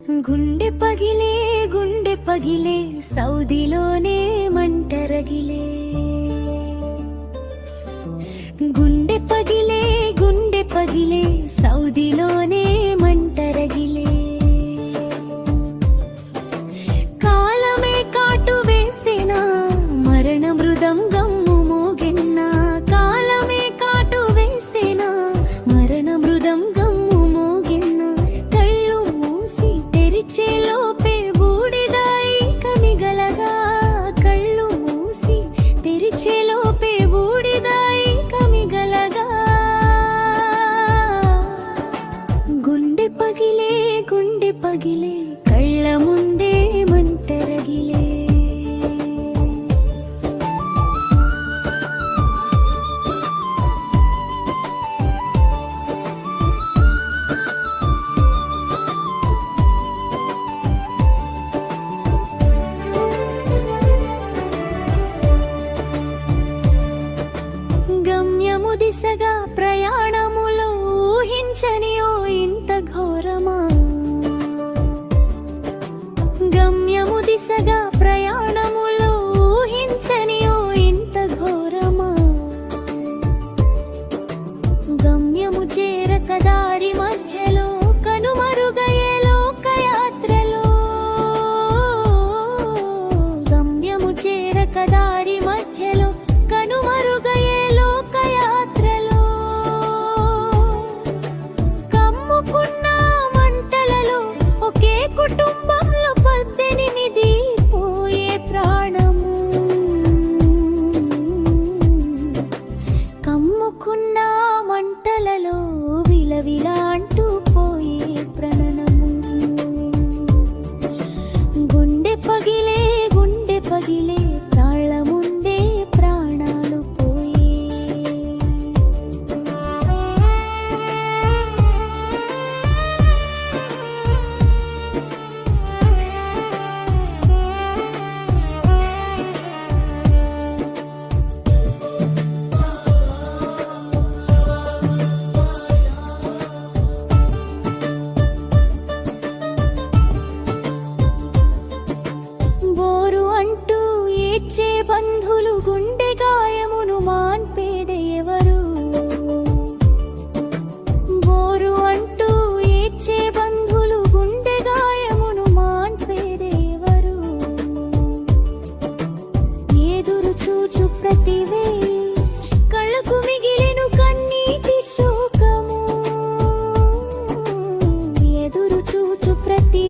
గుండె పగిలే సౌదీలోనే మంటరగిలే. గుండె పగిలే సౌదీలోనే మంటరగిలే. కాలమే కాటు వేసిన మరణ మృదంగం మోగెన్నా. కాలమే కాటు వేసిన మరణ మృదంగం మోగెన్నా. కళ్ళు మూసి తెరిచేలోపే బూడిదాయి కమిగలగా. కళ్ళు మూసి తెరిచేలోపే బూడిదాయి కమిగలగా. గుండె పగిలే కళ్ళ ముందే మంటరగిలే. గమ్యము దిశగా ప్రయాణములో ఊహించని ఓ ఇంత ఘోరమా. గమ్యము దిశగా